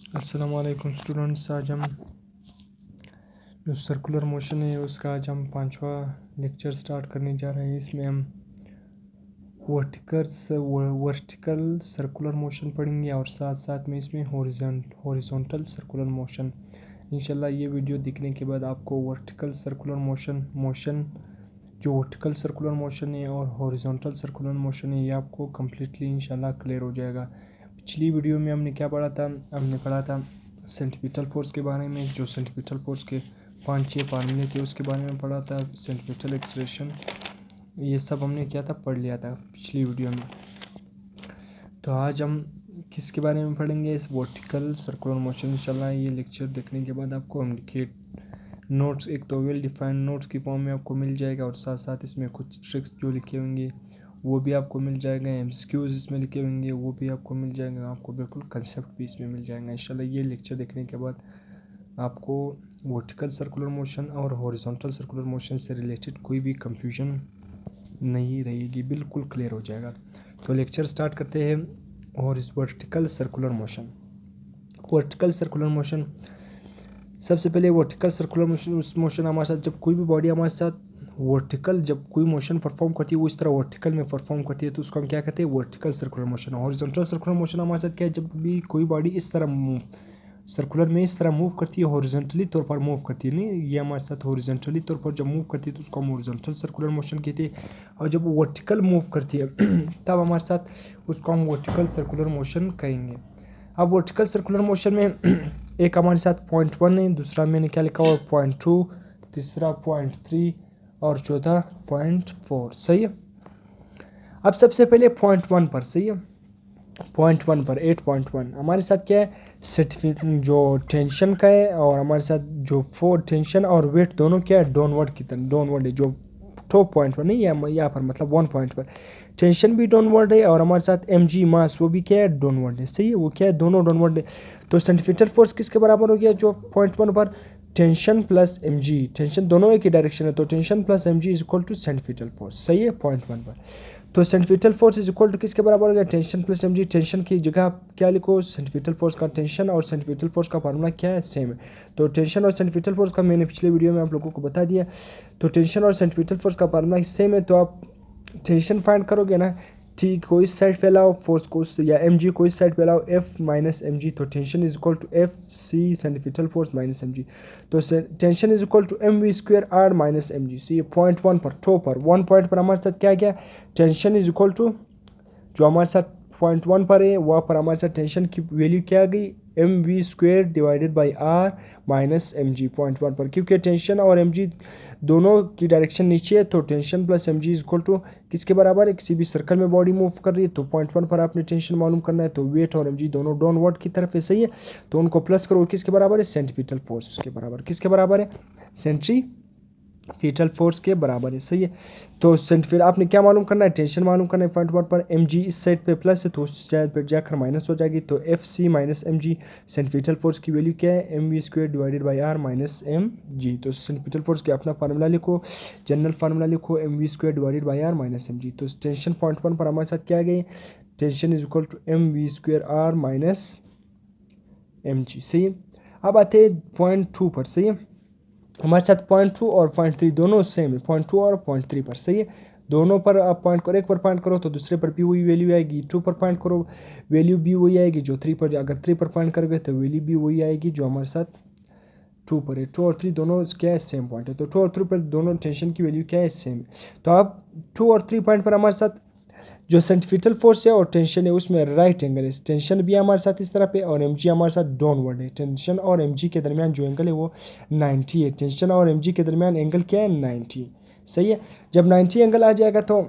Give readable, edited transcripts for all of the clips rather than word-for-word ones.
अस्सलाम वालेकुम स्टूडेंट्स। आज हम जो सर्कुलर मोशन है उसका आज हम 5वां लेक्चर स्टार्ट करने जा रहे हैं। इसमें हम वर्टिकल सर्कुलर मोशन पढ़ेंगे और साथ साथ में इसमें हॉरिजॉन्टल सर्कुलर मोशन। इंशाल्लाह ये वीडियो देखने के बाद आपको वर्टिकल सर्कुलर मोशन जो वर्टिकल सर्कुलर मोशन है और हॉरिजॉन्टल सर्कुलर मोशन है ये आपको कम्प्लीटली इंशाल्लाह क्लियर हो जाएगा। पिछली वीडियो में हमने क्या पढ़ा था? हमने पढ़ा था सेंट्रीपिटल फोर्स के बारे में, जो सेंट्रीपिटल फोर्स के 5-6 फार्मूले थे उसके बारे में पढ़ा था। सेंट्रीपिटल एक्सेलरेशन ये सब हमने क्या था पढ़ लिया था पिछली वीडियो में। तो आज हम किसके बारे में पढ़ेंगे? इस वर्टिकल सर्कुलर मोशन। इंशाल्लाह ये लेक्चर देखने के बाद आपको हम नोट्स, एक तो वेल डिफाइंड नोट्स की फॉर्म में आपको मिल जाएगा और साथ साथ इसमें कुछ ट्रिक्स जो लिखे होंगे वो भी आपको मिल जाएगा। एमसीक्यूज इसमें लिखे होंगे वो भी आपको मिल जाएगा। आपको बिल्कुल कंसेप्ट भी इसमें मिल जाएगा। इंशाल्लाह ये लेक्चर देखने के बाद आपको वर्टिकल सर्कुलर मोशन और हॉरिजॉन्टल सर्कुलर मोशन से रिलेटेड कोई भी कंफ्यूजन नहीं रहेगी, बिल्कुल क्लियर हो जाएगा। तो लेक्चर स्टार्ट करते हैं। और इस वर्टिकल सर्कुलर मोशन सबसे पहले वर्टिकल सर्कुलर मोशन हमारे साथ जब कोई भी बॉडी हमारे साथ वर्टिकल जब कोई मोशन परफॉर्म करती है वो इस तरह वर्टिकल में परफॉर्म करती है तो उसको हम क्या कहते हैं? Vertical circular motion. Horizontal circular motion हमारे साथ क्या है? जब भी कोई बॉडी इस तरह सर्कुलर में इस तरह मूव करती है, हॉरिजॉन्टली तौर पर मूव करती है, नहीं ये हमारे साथ हॉरिजॉन्टली तौर पर जब मूव करती है तो उसको हम हॉरिजॉन्टल सर्कुलर मोशन कहते हैं। और जब वो वर्टिकल मूव करती है तब हमारे साथ उसको हम वर्टिकल सर्कुलर मोशन कहेंगे। अब वर्टिकल सर्कुलर मोशन में एक हमारे साथ 0.1 है, दूसरा मैंने क्या लिखा हुआ 0.2, तीसरा 0.3 और चौथा 0.4। सही है। अब सबसे पहले 0.1 पर, सही है, 0.1 पर 8.1 हमारे साथ क्या है? जो टेंशन का है और हमारे साथ जो टेंशन और वेट दोनों क्या है? डाउनवर्ड की तरह, डाउनवर्ड है। जो टॉप पॉइंट पर नहीं, यहाँ पर मतलब 1 पॉइंट पर टेंशन भी डाउनवर्ड है और हमारे साथ mg मास वो भी क्या है? डाउनवर्ड है। सही है, वो क्या है? दोनों डाउनवर्ड है। तो सेंट्रीपिटल फोर्स किसके बराबर हो गया? जो 0.1 पर टेंशन प्लस mg, टेंशन दोनों एक ही डायरेक्शन है तो tension plus mg is equal to centripetal force. सही है, 0.1 पर। तो centripetal force is equal to किसके बराबर हो गया? Tension plus mg। टेंशन की जगह क्या लिखो? सेंट्रीपिटल फोर्स का टेंशन और सेंट्रीपिटल फोर्स का फार्मूला क्या है? सेम है। तो टेंशन और सेंट्रीपिटल फोर्स का मैंने पिछले वीडियो में आप लोगों को बता दिया। तो टेंशन और सेंट्रीपिटल फोर्स का फार्मूला सेम है। तो आप टेंशन फाइंड करोगे ना, ठीक को इस साइड पे लाओ, फोर्स को या mg को इस साइड पे लाओ, F माइनस mg। तो tension is equal to FC centripetal force minus mg। तो tension is equal to mv square r minus mg। सी 0.1 पर टो पर 1 पॉइंट पर हमारे साथ क्या गया? टेंशन इज इक्वल टू जो हमारे साथ 0.1 पर है वहाँ पर हमारे साथ टेंशन की वैल्यू क्या आ गई? mv square divided by r minus mg 0.1 पर। क्योंकि टेंशन और mg दोनों की डायरेक्शन नीचे है तो tension plus mg is equal to किसके बराबर है? किसी भी सर्कल में बॉडी मूव कर रही है तो 0.1 पर आपने टेंशन मालूम करना है तो वेट और mg दोनों डाउनवर्ड की तरफ है। सही है, तो उनको प्लस करो, किसके बराबर है? सेंट्रीपिटल फोर्स के बराबर। किसके बराबर है? सेंट्रीपिटल फोर्स के बराबर है। सही है, तो फिर आपने क्या मालूम करना है? टेंशन मालूम करना है 0.1 पर। mg इस साइड पे प्लस है तो उस साइड पे जाकर माइनस हो जाएगी। तो FC माइनस mg, सेंट्रीपिटल फोर्स की वैल्यू क्या है? mv square divided by r minus mg। तो सेंट्रीपिटल फोर्स के अपना फार्मूला लिखो, जनरल फार्मूला लिखो, mv square divided by r minus mg। तो टेंशन 0.1 पर हमारे साथ क्या आ गई? Tension is equal to mv square r minus mg। सही है। अब आते हैं 0.2 पर। सही है, हमारे साथ 0.2 और 0.3 दोनों सेम है, 0.2 और 0.3 पर। सही है, दोनों पर आप पॉइंट करो, एक पर पॉइंट करो तो दूसरे पर भी वही वैल्यू आएगी। 2 पर पॉइंट करो वैल्यू भी वही आएगी जो 3 पर। अगर 3 पर पॉइंट करोगे तो वैल्यू भी वही आएगी जो हमारे साथ 2 पर है। 2 और 3 दोनों क्या है? सेम पॉइंट है। तो 2 और 3 पर दोनों टेंशन की वैल्यू क्या है? सेम। तो आप 2 और 3 पॉइंट पर हमारे साथ जो सेंट्रीपिटल फोर्स है और टेंशन है उसमें राइट एंगल है। टेंशन भी हमारे साथ इस तरह पे और mg हमारे साथ डाउनवर्ड है। टेंशन और mg के दरमियान जो एंगल है वो 90 है। टेंशन और mg के दरमियान एंगल क्या है? 90। सही है, जब 90 एंगल आ जाएगा तो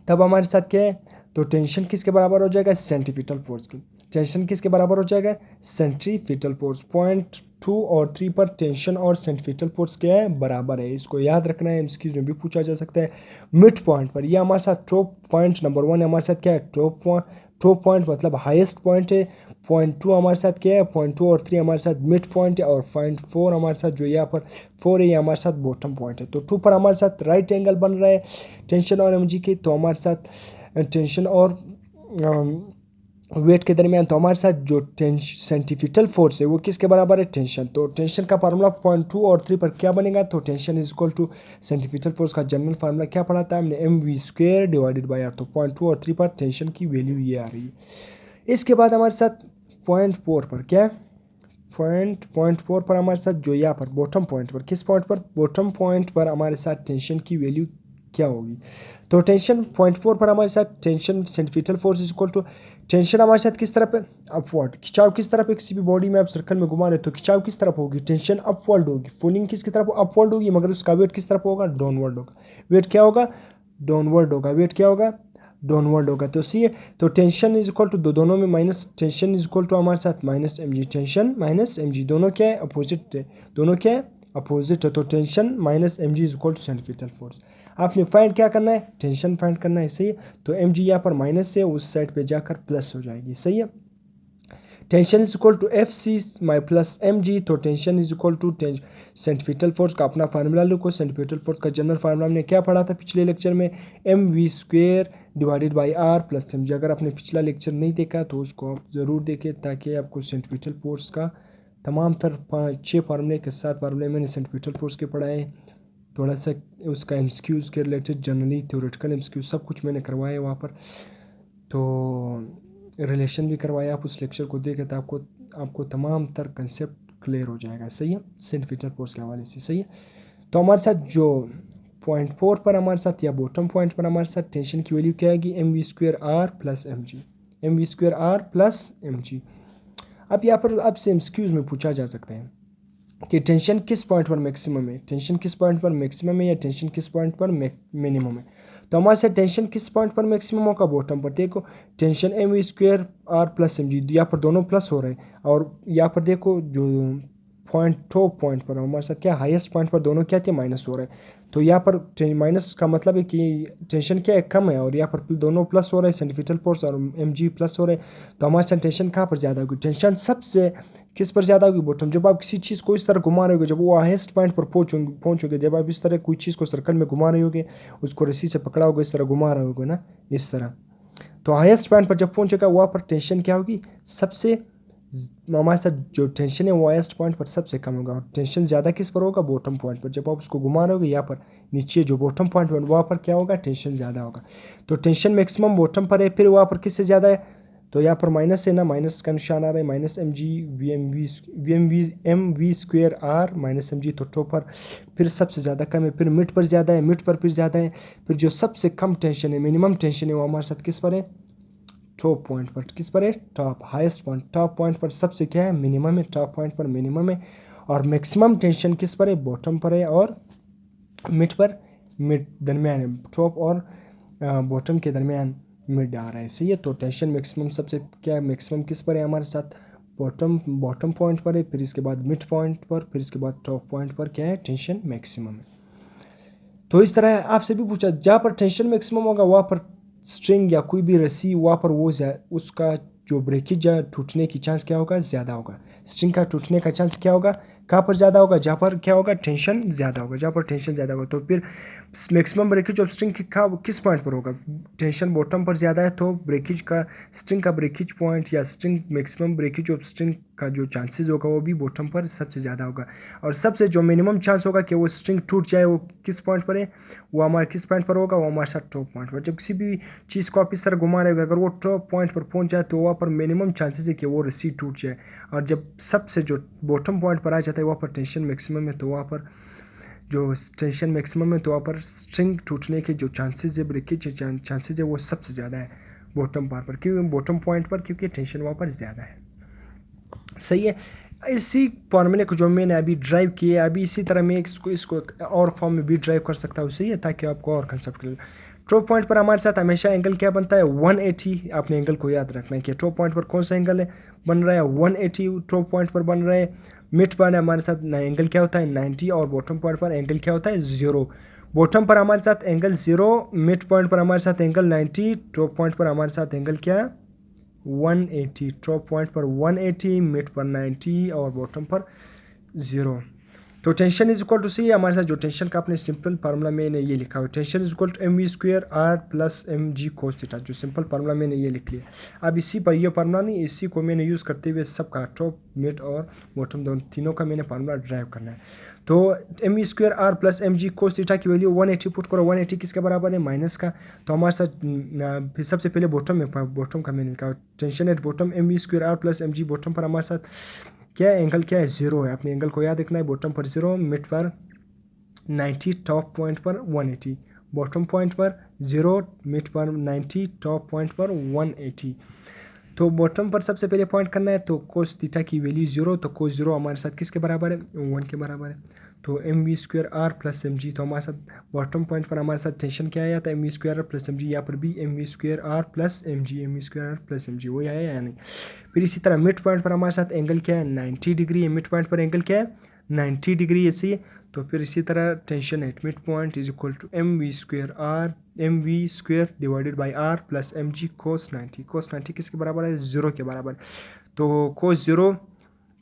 तब हमारे साथ क्या है? तो टेंशन किसके बराबर हो जाएगा? सेंट्रीपिटल फोर्स की। टेंशन किसके बराबर हो जाएगा? Centripetal force. 0.2 और 3 पर टेंशन और सेंट्रीपिटल फोर्स क्या है? बराबर है। इसको याद रखना है, इसकी में भी पूछा जा सकता है। मिड पॉइंट पर यह हमारे साथ टॉप पॉइंट नंबर 1 है, हमारे साथ क्या है? टॉप पॉइंट मतलब हाईएस्ट पॉइंट है। 0.2 हमारे साथ क्या है? 0.2 और 3 हमारे साथ मिड पॉइंट है और 0.4 हमारे साथ जो यहाँ पर 4 है ये हमारे साथ बॉटम पॉइंट है। तो 2 पर हमारे साथ राइट एंगल बन रहा है टेंशन और mg की, तो हमारे साथ टेंशन और वेट के दरमियान। तो हमारे साथ जो सेंटीपिटल फोर्स है वो किसके बराबर है, टेंशन। तो टेंशन का फार्मूला 0.2 और 3 पर क्या बनेगा, तो tension is equal to centripetal force का जनरल फार्मूला क्या पढ़ा था हमने, mv² डिवाइडेड बाई आर। तो 0.2 और 3 पर टेंशन की वैल्यू ये आ रही है। इसके बाद हमारे साथ 0.4 पर क्या, 0.4 पर हमारे साथ जो यहाँ पर बॉटम पॉइंट पर, किस पॉइंट पर, बॉटम पॉइंट पर हमारे साथ टेंशन की वैल्यू क्या होगी। तो टेंशन 0.4 पर हमारे साथ tension centripetal force is equal to, tension हमारे साथ किस तरफ है, अपवर्ड। खिंचाव किस तरफ है, किसी भी बॉडी में आप सर्कल में घुमा रहे तो खिंचाव किस तरफ होगी, टेंशन अपवर्ड होगी। पुलिंग किसकी तरफ, अपवर्ड होगी, मगर उसका वेट किस तरफ होगा, डाउनवर्ड होगा। वेट क्या होगा, डाउनवर्ड होगा। वेट क्या होगा, डाउनवर्ड होगा। तो सी, तो टेंशन इज इक्वल टू, दोनों में minus, tension is equal to हमारे साथ minus M G, tension minus M G, दोनों क्या है, अपोजिट है, दोनों क्या है, अपोजिट है। तो tension minus M G is equal to centripetal force. आपने फाइंड क्या करना है, टेंशन फाइंड करना है, सही है। तो एम जी यहाँ पर माइनस से उस साइड पे जाकर प्लस हो जाएगी, सही है। Tension is equal to F C my plus M G. तो tension is equal to centripetal force का अपना फार्मूला लिखो। सेंटीपिटल फोर्स का जनरल फार्मूला हमने क्या पढ़ा था पिछले लेक्चर में, mv² divided by R plus M G. अगर आपने पिछला लेक्चर नहीं देखा तो उसको आप ज़रूर देखें, ताकि आपको सेंटीपिटल फोर्स का तमाम 5-6 फार्मूले के साथ फार्मूले मैंने सेंटीपिटल फोर्स के पढ़ाए। थोड़ा सा उसका एमसीक्यूज़ के रिलेटेड, जनरली थ्योरेटिकल एमसीक्यूज सब कुछ मैंने करवाया वहाँ पर। तो रिलेशन भी करवाया, आप उस लेक्चर को देखें तो आपको तमाम तर कंसेप्ट क्लियर हो जाएगा, सही है, सेंटीपिटल फोर्स के हवाले से, सही है। तो हमारे साथ जो 0.4 पर हमारे साथ या बॉटम पॉइंट पर हमारे साथ टेंशन की वैल्यू क्या आएगी, mv² plus M G, mv² plus M G. अब यहाँ पर आपसे एमसीक्यूज में पूछा जा सकता है कि टेंशन किस पॉइंट पर मैक्सिमम है, टेंशन किस पॉइंट पर मैक्सिमम है, या टेंशन किस पॉइंट पर मिनिमम है। तो हमारे साथ टेंशन किस पॉइंट पर मैक्सिमम होगा, बॉटम पर। देखो tension mv² plus M G, यहाँ पर दोनों प्लस हो रहे हैं, और यहाँ पर देखो जो टॉप पॉइंट पर हमारे साथ क्या, हाईएस्ट पॉइंट पर दोनों क्या थे, माइनस हो रहे हैं। तो यहाँ पर माइनस का मतलब है कि टेंशन क्या है, कम है, और यहाँ पर दोनों प्लस हो रहे हैं, सेंटीपिटल फोर्स और एम जी प्लस हो रहे हैं। तो हमारे साथ टेंशन कहाँ पर ज़्यादा होगी, टेंशन सबसे किस पर ज़्यादा होगी, बॉटम। जब आप किसी चीज़ को इस तरह घुमा रहे होगे, जब वो हाईएस्ट पॉइंट पर पहुँचोगे, जब आप इस तरह कोई चीज़ को सर्कल में घुमा रहे होगे, उसको रस्सी से पकड़ा होगा, इस तरह घुमा रहे होगे ना, इस तरह, तो हाईएस्ट पॉइंट पर जब पहुँचेगा वहाँ पर टेंशन क्या होगी, सबसे हमारे साथ जो टेंशन है वो हाईएस्ट पॉइंट पर सबसे कम होगा। और टेंशन ज़्यादा किस पर होगा, बॉटम पॉइंट पर। जब आप उसको घुमा रहे होगे यहाँ पर नीचे जो बॉटम पॉइंट पर, वहाँ पर क्या होगा, टेंशन ज़्यादा होगा। तो टेंशन मैक्सिमम बॉटम पर है, फिर वहाँ पर किससे ज़्यादा है, तो यहाँ पर माइनस है ना, माइनस का निशान आ रहा है, minus M G mv² minus M G. तो टॉप पर फिर सबसे ज़्यादा कम है, फिर मिड पर ज़्यादा है, मिड पर फिर ज़्यादा है, फिर जो सबसे कम टेंशन है, मिनिमम टेंशन है, वो हमारे साथ किस पर है, टॉप पॉइंट पर। किस पर है, top, highest point, top point पर सबसे क्या है, मिनिमम है, टॉप पॉइंट पर मिनिमम है। और मैक्सिमम टेंशन किस पर है, बॉटम पर है, और मिड पर, मिड दरमियान है, टॉप और बॉटम के दरमियान मिड आ रहा है, सही है। तो टेंशन मैक्सिमम सबसे क्या है, मैक्सिमम किस पर है हमारे साथ, बॉटम पॉइंट पर है, फिर इसके बाद मिड पॉइंट पर, फिर इसके बाद टॉप पॉइंट पर क्या है, टेंशन मैक्सिमम है। तो इस तरह आपसे भी पूछा, जहाँ पर टेंशन मैक्सिमम होगा वहाँ पर स्ट्रिंग या कोई भी रस्सी, वहाँ पर वो उसका जो ब्रेकेज या टूटने की चांस क्या होगा, ज़्यादा होगा। स्ट्रिंग का टूटने का चांस क्या होगा, कहाँ पर ज़्यादा होगा, जहाँ पर क्या होगा, टेंशन ज़्यादा होगा, जहाँ पर टेंशन ज़्यादा होगा। तो फिर मैक्सिमम ब्रेकेज ऑफ स्ट्रिंग किस पॉइंट पर होगा, टेंशन बॉटम पर ज़्यादा है, तो ब्रेकेज का, स्ट्रिंग का ब्रेकेज पॉइंट या string maximum breakage of string का जो चांसेस होगा वो भी बॉटम पर सबसे ज़्यादा होगा। और सबसे जो मिनिमम चांस होगा कि वो स्ट्रिंग टूट जाए, वो किस पॉइंट पर है, वो हमारे किस पॉइंट पर होगा, वो हमारे साथ टॉप पॉइंट पर। जब किसी भी चीज़ को आप इस तरह घुमा रहे हो, अगर वो टॉप पॉइंट पर पहुंच जाए तो वहाँ पर मिनिमम चांसेस है कि वो रस्सी टूट जाए। और जब सबसे जो बॉटम पॉइंट पर आ जाता है वहाँ पर टेंशन मैक्सिमम है, तो वहाँ पर जो टेंशन मैक्सिमम है, तो वहाँ पर स्ट्रिंग टूटने के जो चांसेस है, ब्रेकेज चांसेस है, वो सबसे ज़्यादा है बॉटम पार पर, क्योंकि बॉटम पॉइंट पर, क्योंकि टेंशन वहाँ पर ज़्यादा है, सही है। इसी फॉर्मूले को जो मैंने अभी ड्राइव किया, अभी इसी तरह मैं इसको और फॉर्म में भी ड्राइव कर सकता हूँ, सही है, ताकि आपको और कंसेप्ट क्लियर। टॉप पॉइंट पर हमारे साथ हमेशा एंगल क्या बनता है, 180। आपने एंगल को याद रखना है कि टॉप पॉइंट पर कौन सा एंगल है बन रहा है, 180 टॉप पॉइंट पर बन रहा है। मिड पर हमारे साथ एंगल क्या होता है, 90, और बॉटम पॉइंट पर एंगल क्या होता है, 0। बॉटम पर हमारे साथ एंगल 0, मिड पॉइंट पर हमारे साथ एंगल 90, टॉप पॉइंट पर हमारे साथ एंगल क्या, 180। टॉप पॉइंट पर 180, मिड पर 90 और बॉटम पर 0। तो टेंशन इज इक्वल टू सी, हमारे साथ जो टेंशन का अपने सिंपल फार्मूला मैंने ये लिखा हुआ है, tension is equal to M V square R plus M G cos theta, जो सिंपल फार्मूला मैंने ये लिख लिया। अब इसी पर ये फार्मूला नहीं, इसी को मैंने यूज़ करते हुए सबका टॉप मिड और बॉटम दोनों तीनों का मैंने फार्मूला ड्राइव करना है। तो M V square R plus M G cos theta की वैल्यू 180 पुट करो, 180 किसके बराबर है, माइनस का। तो हमारे साथ फिर सबसे पहले बॉटम का मैंने लिखा, tension at bottom M V square R plus M G, bottom पर हमारे साथ क्या है, एंगल क्या है, जीरो है। अपने एंगल को याद रखना है, बॉटम पर जीरो, मिड पर 90, टॉप पॉइंट पर 180, बॉटम पॉइंट पर जीरो, मिड पर 90, टॉप पॉइंट पर 180। तो बॉटम पर सबसे पहले पॉइंट करना है, तो कोस थीटा की वैल्यू जीरो, तो कोस जीरो हमारे साथ किसके बराबर है, 1 के बराबर है। तो M V square R plus M G, तो हमारे साथ बॉटम पॉइंट पर हमारे साथ टेंशन क्या आया था, M V square R plus M G, यहाँ पर भी M V square R plus M G, M V square R plus M G, वही आया या नहीं। फिर इसी तरह मिड पॉइंट पर हमारे साथ एंगल क्या है, 90 डिग्री है, मिड पॉइंट पर एंगल क्या है, 90 डिग्री ऐसी है। तो फिर इसी तरह tension at mid point is equal to M V square divided by R plus M G cos 90, cos 90 किसके बराबर है, जीरो के बराबर। तो कोस जीरो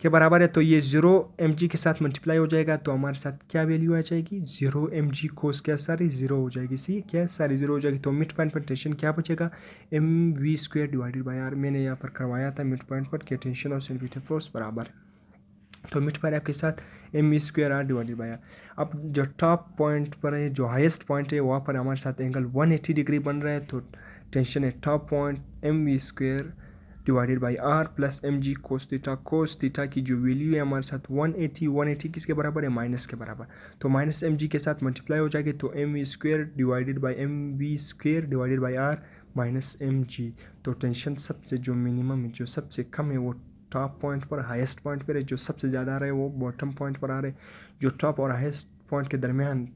के बराबर है, तो ये जीरो एम जी के साथ मल्टीप्लाई हो जाएगा, तो हमारे साथ क्या वैल्यू आ जाएगी, जीरो एम जी कोस क्या सारी जीरो हो जाएगी, सी क्या सारी जीरो हो जाएगी। तो मिड पॉइंट पर टेंशन क्या बचेगा, M V square divided by R, मैंने यहाँ पर करवाया था मिड पॉइंट पर कि टेंशन और सेंटीमीटर फोर्स बराबर है। तो मिड पर आपके साथ M V square R divided by R. अब जो टॉप पॉइंट पर है, जो हाईएस्ट पॉइंट है, वहाँ पर हमारे साथ एंगल 180 डिग्री बन रहा है, तो टेंशन है top point M V square divided by R plus M G cos theta, cos theta की जो वैल्यू है हमारे साथ 180 किसके बराबर है, माइनस के बराबर। तो माइनस एम जी के साथ मल्टीप्लाई हो जाएगी, तो M V square divided by M V square divided by R minus M G. तो टेंशन सबसे जो मिनिमम है, जो सबसे कम है, वो टॉप पॉइंट पर, हाईएस्ट पॉइंट पर है। जो सबसे ज़्यादा आ रहा है वो बॉटम पॉइंट पर आ रहा है। जो टॉप और हाईएस्ट पॉइंट के दरमियान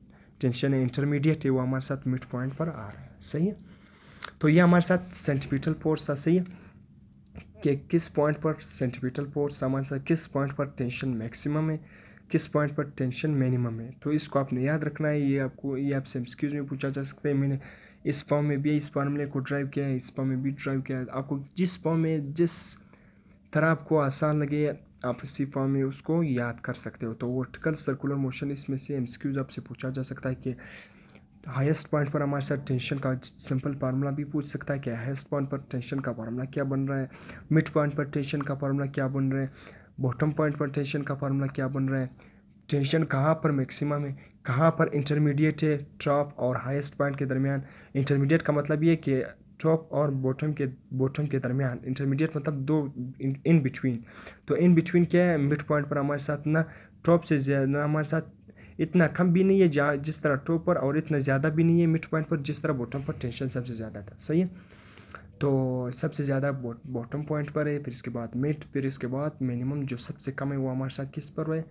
टेंशन है, इंटरमीडिएट है, वो हमारे साथ मिड पॉइंट पर आ रहा है। सही है। तो ये हमारे साथ सेंटीमीटर फोर्स था। सही है कि किस पॉइंट पर सेंटीमीटर फोर्स हमारे साथ, किस पॉइंट पर टेंशन मैक्सिमम है, किस पॉइंट पर टेंशन मिनिमम है। तो इसको आपने याद रखना है। ये आपसे एमसीक्यूज में पूछा जा सकता है। मैंने इस फॉर्म में भी इस फार्मूले को ड्राइव किया है, इस फॉर्म में भी ड्राइव किया है। आपको जिस फॉर्म में, जिस तरह आपको आसान लगे, आप इसी फॉर्म में उसको याद कर सकते हो। तो वर्टिकल सर्कुलर मोशन, इसमें से एमसीक्यूज आपसे पूछा जा सकता है कि हाईएस्ट पॉइंट पर हमारे साथ टेंशन का सिंपल फार्मूला भी पूछ सकता है कि हाईएस्ट पॉइंट पर टेंशन का फार्मूला क्या बन रहा है, मिड पॉइंट पर टेंशन का फार्मूला क्या बन रहा है, बॉटम पॉइंट पर टेंशन का फार्मूला क्या बन रहा है, टेंशन कहाँ पर मैक्सिमम है, कहाँ पर इंटरमीडिएट है, टॉप और हाईएस्ट पॉइंट के दरमियान। इंटरमीडिएट का मतलब ये कि टॉप और बॉटम के दरमियान, इंटरमीडिएट मतलब दो, इन बिटवीन। तो इन बिटवीन क्या है, मिड पॉइंट पर हमारे साथ ना टॉप से ज़्यादा हमारे साथ इतना कम भी नहीं है जिस तरह टॉप पर, और इतना ज़्यादा भी नहीं है मिड पॉइंट पर जिस तरह बॉटम पर टेंशन सबसे ज़्यादा था। सही है। तो सबसे ज़्यादा बॉटम पॉइंट पर है, फिर इसके बाद मिड, फिर इसके बाद मिनिमम जो सबसे कम है वो हमारे साथ किस पर है,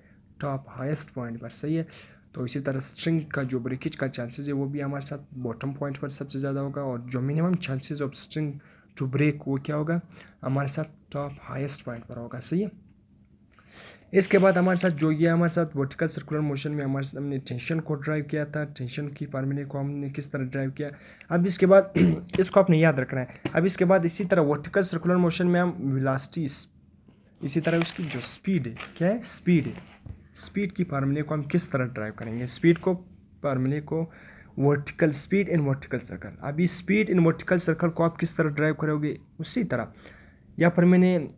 टॉप हाईएस्ट पॉइंट पर। सही है। तो इसी तरह स्ट्रिंग का जो ब्रेकेज का चांसेस है वो भी हमारे साथ बॉटम पॉइंट पर सबसे ज़्यादा होगा, और जो minimum chances of string to break वो क्या होगा, हमारे साथ टॉप हाईएस्ट पॉइंट पर होगा। सही है। इसके बाद हमारे साथ जो ये हमारे साथ वर्टिकल सर्कुलर मोशन में हमारे हमने टेंशन को ड्राइव किया था, टेंशन की फार्मूले को हमने किस तरह ड्राइव किया। अब इसके बाद इसको आपने याद रखना है। अब इसके बाद इसी तरह वर्टिकल सर्कुलर मोशन में हम वेलोसिटी, इसी तरह उसकी जो स्पीड है, क्या है, स्पीड है, स्पीड की फार्मूले को हम किस तरह ड्राइव करेंगे, स्पीड को, फार्मूले को, vertical speed in vertical circle. अभी स्पीड इन वर्टिकल सर्कल को आप किस तरह ड्राइव करोगे, उसी तरह यहाँ पर मैंने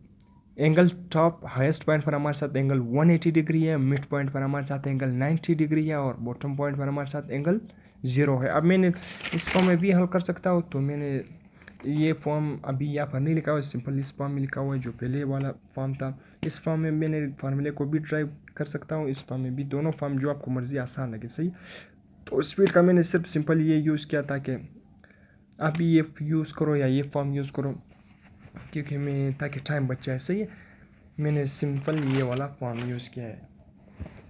एंगल टॉप हाईएस्ट पॉइंट पर हमारे साथ एंगल 180 डिग्री है, मिड पॉइंट पर हमारे साथ एंगल 90 डिग्री है, और बॉटम पॉइंट पर हमारे साथ एंगल 0 है। अब मैंने इस फॉर्म में भी हल कर सकता हूँ, तो मैंने ये फॉर्म अभी यहाँ पर नहीं लिखा हुआ है, सिंपल इस फॉर्म में लिखा हुआ है जो पहले वाला फॉर्म था। इस फॉर्म में मैंने फार्मूले को भी ड्राइव कर सकता हूँ, इस फॉर्म में भी, दोनों फॉर्म जो आपको मर्जी आसान लगे। सही। तो स्पीड का मैंने सिर्फ सिंपल ये यूज़ किया था कि आप ये यूज़ करो या ये फॉर्म यूज़ करो, क्योंकि मैं, ताकि टाइम बच जाए। सही है। मैंने सिंपल ये वाला फॉर्म यूज़ किया है।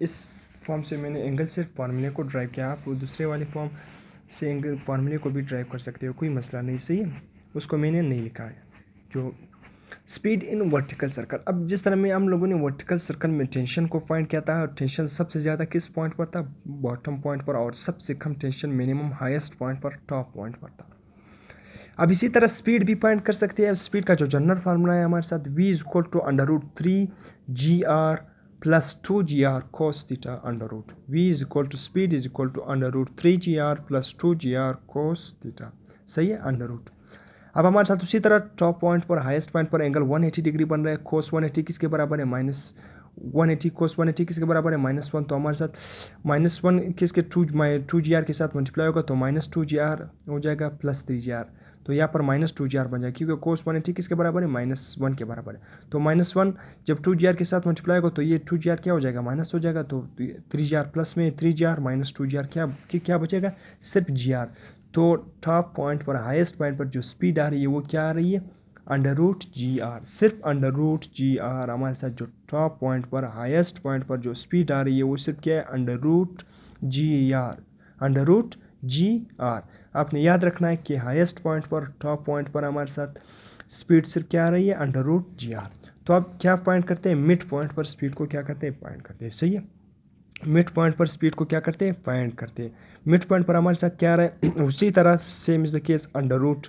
इस फॉर्म से मैंने एंगल से फार्मूले को ड्राइव किया। आप दूसरे वाले फॉर्म से एंगल फार्मूले को भी ड्राइव कर सकते हो, कोई मसला नहीं। सही है। उसको मैंने नहीं लिखा है। जो स्पीड इन वर्टिकल सर्कल, अब जिस तरह में हम लोगों ने वर्टिकल सर्कल में टेंशन को फाइंड किया था, और टेंशन सबसे ज़्यादा किस पॉइंट पर था, बॉटम पॉइंट पर, और सबसे कम टेंशन मिनिमम हाईएस्ट पॉइंट पर, टॉप पॉइंट पर था। अब इसी तरह स्पीड भी फाइंड कर सकते हैं। स्पीड का जो जनरल फार्मूला है हमारे साथ, v = √3 GR plus 2gr cos theta under root v is equal to speed is equal to under root 3gr plus 2gr cos theta, सही है, अंडर रूट। अब हमारे साथ उसी तरह टॉप पॉइंट पर हाईएस्ट पॉइंट पर एंगल 180 डिग्री बन रहा है। कोस 180 किसके बराबर है, माइनस 180 कोस 180 किसके बराबर है, -1। तो हमारे साथ -1 किसके 2gr के साथ मल्टीप्लाई होगा तो -2gr हो जाएगा प्लस 3gr, तो यहाँ पर -2gr बन जाएगा क्योंकि कोस 180 किसके बराबर है, -1 के बराबर है। तो -1 जब 2gr के साथ मल्टीप्लाई होगा तो ये 2gr क्या हो जाएगा, माइनस हो जाएगा। तो 3gr प्लस में 3gr माइनस 2gr क्या बचेगा, सिर्फ gr। तो टॉप पॉइंट पर हाईएस्ट पॉइंट पर जो स्पीड आ रही है वो क्या आ रही है, अंडर रूट gr, सिर्फ अंडर रूट gr। हमारे साथ जो टॉप पॉइंट पर हाईएस्ट पॉइंट पर जो स्पीड आ रही है वो सिर्फ क्या है, under root gr, under root gr। आपने याद रखना है कि हाईएस्ट पॉइंट पर टॉप पॉइंट पर हमारे साथ स्पीड सिर्फ क्या आ रही है, अंडर रूट gr। तो अब क्या फाइंड करते हैं, मिड पॉइंट पर स्पीड को क्या करते हैं, फाइंड करते हैं, सही है। मिड पॉइंट पर स्पीड को क्या करते हैं, फाइंड करते हैं। मिड पॉइंट पर हमारे साथ क्या आ रहा है, उसी तरह same is the case, under root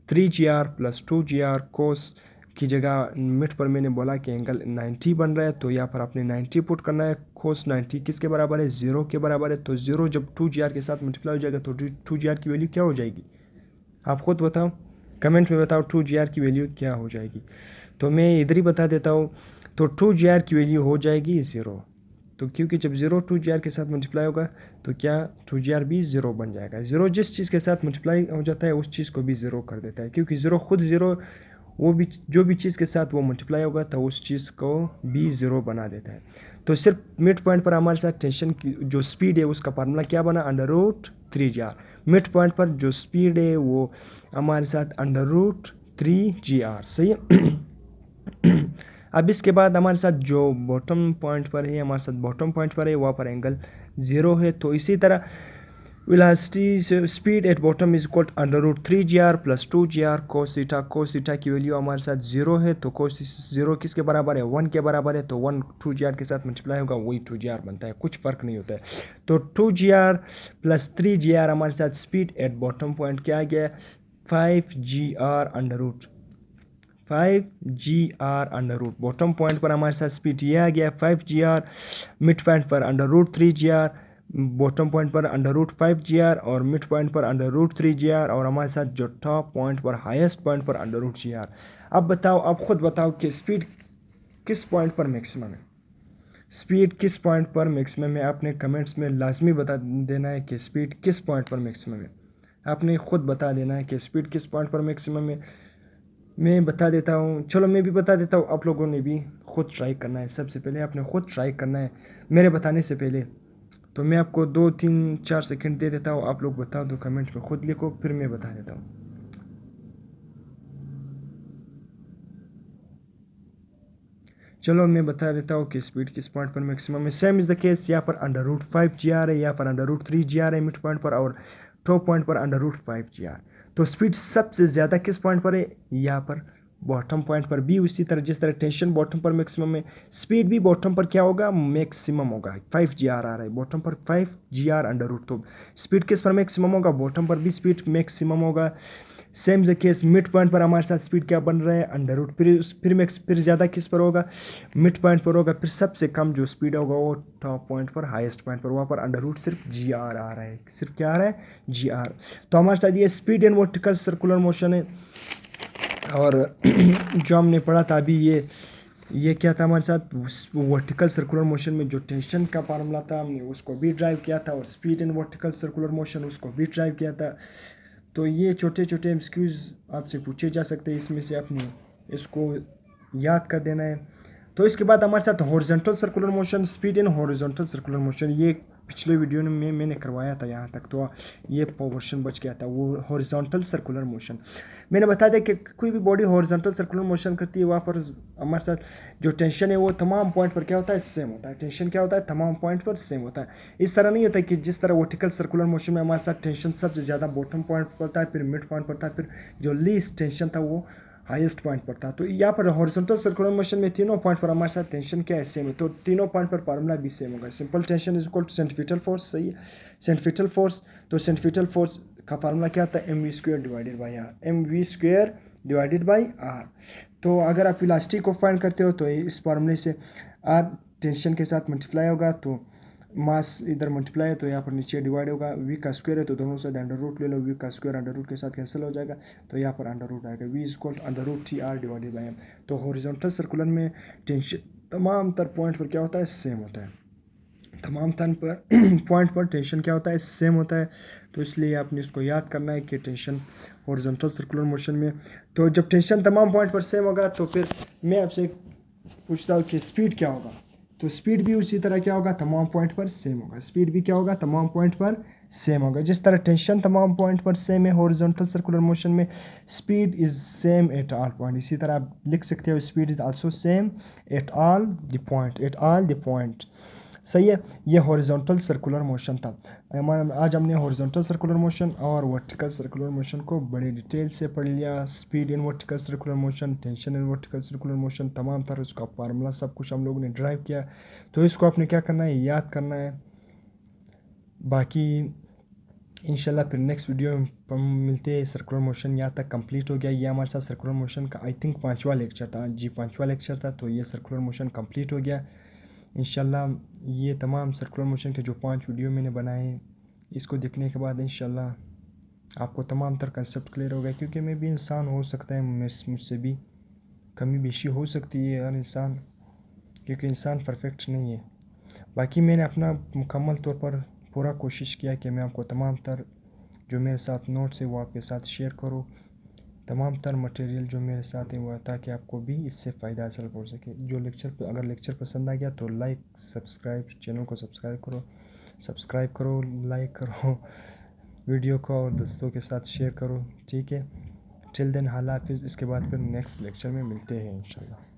3gr plus 2gr cos की जगह मिड पर मैंने बोला कि एंगल 90 बन रहा है, तो यहाँ पर आपने 90 पुट करना है। कोस 90 किसके बराबर है, 0 के बराबर है। तो 0 जब 2gr के साथ मल्टीप्लाई हो जाएगा तो 2gr की वैल्यू क्या हो जाएगी, आप खुद बताओ, कमेंट में बताओ 2gr की वैल्यू क्या हो जाएगी। तो मैं इधर ही बता देता हूँ, तो 2gr की वैल्यू हो जाएगी 0। तो क्योंकि जब 0 2gr के साथ मल्टीप्लाई होगा तो क्या 2gr भी 0 बन जाएगा। 0 जिस चीज़ के साथ मल्टीप्लाई हो जाता है उस चीज़ को भी 0 कर देता है, क्योंकि 0 खुद 0 वो भी जो भी चीज़ के साथ वो मल्टीप्लाई होगा तो उस चीज़ को भी 0 बना देता है। तो सिर्फ मिड पॉइंट पर हमारे साथ टेंशन की जो स्पीड है उसका फार्मूला क्या बना, under root 3gr। Mid point पर जो स्पीड है वो हमारे साथ अंडर रूट 3gr, सही है। अब इसके बाद हमारे साथ जो बॉटम पॉइंट पर है, हमारे साथ बॉटम पॉइंट पर है वहाँ पर एंगल 0 है। तो इसी तरह velocity speed at bottom is equal under root 3gr plus 2gr cos theta की वैल्यू हमारे साथ 0 है। तो कोस 0 किसके बराबर है, 1 के बराबर है। तो 1 2gr के साथ मल्टीप्लाई होगा वही 2gr बनता है, कुछ फर्क नहीं होता है। तो 2gr प्लस 3gr हमारे साथ स्पीड एट बॉटम पॉइंट क्या आ गया, 5gr under root 5gr under root. Bottom point पर हमारे साथ स्पीड ये आ गया 5gr, मिड पॉइंट पर under root 3gr, bottom point पर अंडर रूट 5gr और मिड पॉइंट पर अंडर रूट 3gr, और हमारे साथ जो टॉप पॉइंट पर हाईएस्ट पॉइंट पर अंडर रूट gr। अब बताओ, अब खुद बताओ कि स्पीड किस पॉइंट पर मैक्सिमम है, स्पीड किस पॉइंट पर मैक्सिमम है। आपने कमेंट्स में लाजमी बता देना है कि स्पीड किस पॉइंट पर मैक्सिमम है। आपने खुद बता देना है कि स्पीड किस पॉइंट पर मैक्सिमम है। मैं बता देता हूँ, चलो मैं भी बता देता हूँ, आप लोगों ने भी खुद ट्राई करना है। सबसे पहले आपने खुद ट्राई करना है मेरे बताने से पहले। तो मैं आपको 2 3 4 सेकंड दे देता हूँ, आप लोग बता दो, कमेंट में खुद लिखो, फिर मैं बता देता हूँ। चलो मैं बता देता हूँ कि स्पीड किस पॉइंट पर मैक्सिमम है। सेम इज़ द केस, यहाँ पर अंडर रूट 5gr है, यहाँ पर अंडर रूट 3gr है मिड पॉइंट पर, और टॉप पॉइंट पर अंडर रूट 5gr। तो स्पीड सबसे ज़्यादा किस पॉइंट पर है, यहाँ पर बॉटम पॉइंट पर भी। उसी तरह जिस तरह टेंशन बॉटम पर मैक्सिमम है, स्पीड भी बॉटम पर क्या होगा, मैक्सिमम होगा। 5gr आ रहा है बॉटम पर, 5gr अंडर रूट। तो स्पीड किस पर मैक्सिमम होगा, बॉटम पर भी स्पीड मैक्सिमम होगा। Same the case mid point पर हमारे साथ स्पीड क्या बन रहा है, अंडर रूट। फिर ज़्यादा किस पर होगा, मिड पॉइंट पर होगा। फिर सबसे कम जो स्पीड होगा वो टॉप पॉइंट पर, हाईएस्ट पॉइंट पर, वहाँ पर अंडर रूट सिर्फ gr आ रहा है, सिर्फ क्या आ रहा है, gr। तो हमारे साथ ये speed and vertical circular motion है। और जो हमने पढ़ा था अभी, ये क्या था हमारे साथ, वर्टिकल सर्कुलर मोशन में जो टेंशन का फार्मूला था हमने उसको भी ड्राइव किया था, और speed and vertical circular motion उसको भी ड्राइव किया था। तो ये छोटे छोटे एमसीक्यूज आपसे पूछे जा सकते हैं, इसमें से आपने इसको याद कर देना है। तो इसके बाद हमारे साथ horizontal circular motion, speed and horizontal circular motion, ये पिछले वीडियो में मैंने करवाया था यहाँ तक, तो ये पोर्शन बच गया था। वो हॉरिजॉन्टल सर्कुलर मोशन मैंने बता दिया कि कोई भी बॉडी हॉरिजॉन्टल सर्कुलर मोशन करती है, वहाँ पर हमारे साथ जो टेंशन है वो तमाम पॉइंट पर क्या होता है, सेम होता है। टेंशन क्या होता है, तमाम पॉइंट पर सेम होता है। इस तरह नहीं होता कि जिस तरह वर्टिकल सर्कुलर मोशन में हमारे साथ टेंशन सबसे ज़्यादा बॉटम पॉइंट पर होता है, फिर मिड पॉइंट पर था, फिर जो लीस्ट टेंशन था वो हाईएस्ट पॉइंट पर था। तो यहाँ पर हॉरिजॉन्टल सर्कुलर मोशन में तीनों पॉइंट पर हमारे साथ टेंशन क्या है, सेम है। तो तीनों पॉइंट पर फार्मूला भी सेम होगा। Simple tension is equal to centrifugal force, सही है, सेंट्रीफ्यूगल फोर्स। तो सेंट्रीफ्यूगल फोर्स का फार्मूला क्या आता है, mv² divided by r, mv² divided by r। तो अगर आप इलास्टिक को फाइंड करते हो तो इस फार्मूले से r टेंशन के साथ मल्टीप्लाई होगा तो मास इधर मल्टीप्लाई है तो यहाँ पर नीचे डिवाइड होगा। वी का स्क्वायर है तो दोनों साइड अंडर रूट ले लो, वी का स्क्वायर अंडर रूट के साथ कैंसिल हो जाएगा तो यहाँ पर अंडर रूट आएगा। V is equal to under root T R divided by M. तो हॉरिजॉन्टल सर्कुलर में टेंशन तमाम तर पॉइंट पर क्या होता है, सेम होता है। तमाम तन पर पॉइंट पर टेंशन क्या होता है, सेम होता है। तो इसलिए आपने इसको याद करना है कि टेंशन हॉरिजॉन्टल सर्कुलर मोशन में, तो जब टेंशन तमाम पॉइंट पर सेम होगा तो फिर मैं आपसे पूछता हूँ कि स्पीड क्या होगा। तो स्पीड भी उसी तरह क्या होगा, तमाम पॉइंट पर सेम होगा। स्पीड भी क्या होगा, तमाम पॉइंट पर सेम होगा। जिस तरह टेंशन तमाम पॉइंट पर सेम है हॉरिजॉन्टल सर्कुलर मोशन में, speed is same at all point. इसी तरह आप लिख सकते हो speed is also same at all the point, at all the point. सही है, ये हॉरिजॉन्टल सर्कुलर मोशन था। आज हमने हॉरिजॉन्टल सर्कुलर मोशन और वर्टिकल सर्कुलर मोशन को बड़े डिटेल से पढ़ लिया। Speed in vertical circular motion, tension in vertical circular motion, तमाम तरह उसका फार्मूला सब कुछ हम लोगों ने ड्राइव किया। तो इसको आपने क्या करना है, याद करना है। बाकी इंशाल्लाह फिर नेक्स्ट वीडियो में हम मिलते हैं। सर्कुलर मोशन यहाँ तक कंप्लीट हो गया। ये हमारे साथ सर्कुलर मोशन का आई थिंक 5वां लेक्चर था जी, 5वां लेक्चर था। तो ये सर्कुलर मोशन कंप्लीट हो गया। इंशाल्लाह ये तमाम सर्कुलर मोशन के जो 5 वीडियो मैंने बनाए, इसको देखने के बाद इंशाल्लाह आपको तमाम तर कंसेप्ट क्लियर हो गया। क्योंकि मैं भी इंसान, हो सकता है मुझसे भी कमी बेशी हो सकती है हर इंसान, क्योंकि इंसान परफेक्ट नहीं है। बाकी मैंने अपना मुकम्मल तौर पर पूरा कोशिश किया कि मैं आपको तमाम तर जो मेरे साथ नोट्स है वो आपके साथ शेयर करूँ, तमाम तर मटेरियल जो मेरे साथ है वो, ताकि आपको भी इससे फ़ायदा हासिल हो सके। जो लेक्चर अगर लेक्चर पसंद आ गया तो लाइक सब्सक्राइब, चैनल को सब्सक्राइब करो, लाइक करो वीडियो को और दोस्तों के साथ शेयर करो। ठीक है, टिल देन हाल हाफिज़। इसके बाद फिर नेक्स्ट लेक्चर में मिलते हैं इंशाल्लाह।